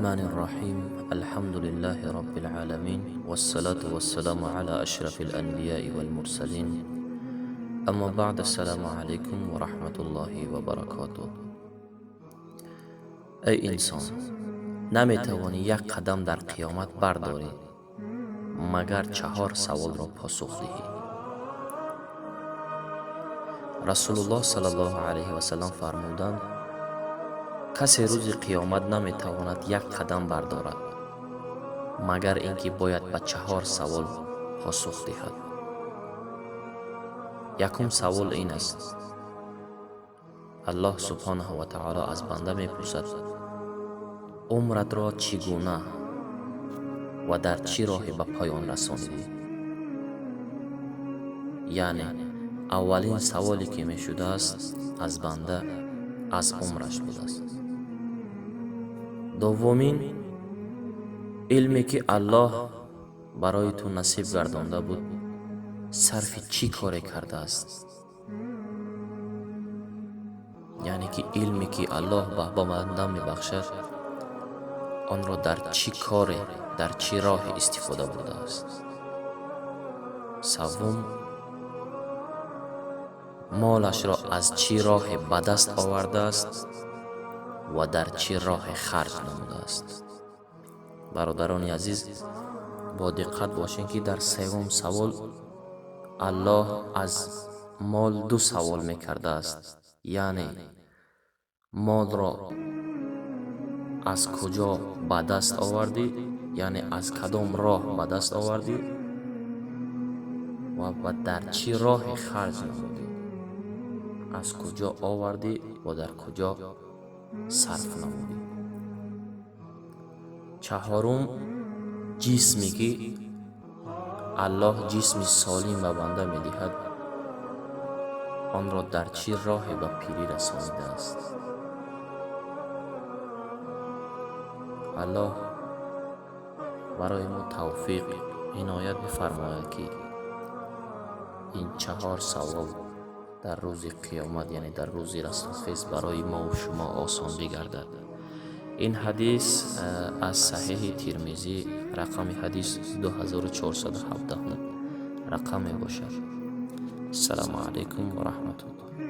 الرحمن الرحيم الحمد لله رب العالمين والصلاة والسلام على أشرف الأنبياء والمرسلين اما بعد السلام عليكم ورحمة الله وبركاته. ای انسان، نمیتوانی یک قدم در قیامت برداری مگر 4 سوال را پاسخ دهی. رسول الله صلی الله علیه و سلم فرمودند کسی روز قیامت نمیتواند یک قدم بردارد مگر اینکه باید به 4 سوال پاسخ دهد. یکم سوال این است: الله سبحانه و تعالی از بنده میپرسد عمرت را چگونه و در چه راهی به پایان رسانیدی؟ یعنی اولین سوالی که می شده است از بنده از عمرش بوده است. دومین، علمی که الله برای تو نصیب گردانده بود صرف چی کاری کرده است؟ یعنی که علمی که الله به بنده می بخشد آن را در چی کاری، در چی راه استفاده بوده است. سوم، مالش را از چی راه به دست آورده است و در چی راه خرج نموده است. برادران عزیز، با دقت باشین که در سوم سوال الله از مال 2 سوال میکرده است. یعنی مال را از کجا به دست آوردی، یعنی از کدام راه به دست آوردی و در چی راه خرج نمودی. از کجا آوردی و در کجا صرف نمودی. چهارم، جسمی که الله جسم سالم به بنده می دهد آن را در چی راه به پیری رسانیده است. الله برای ما توفیق عنایت بفرماید که این 4 سوال در روز قیامت، یعنی در روز رستاخیز، برای ما و شما آسان بگردد. این حدیث از صحیح ترمذی رقم حدیث 2417 رقم باشد. السلام علیکم و رحمت الله.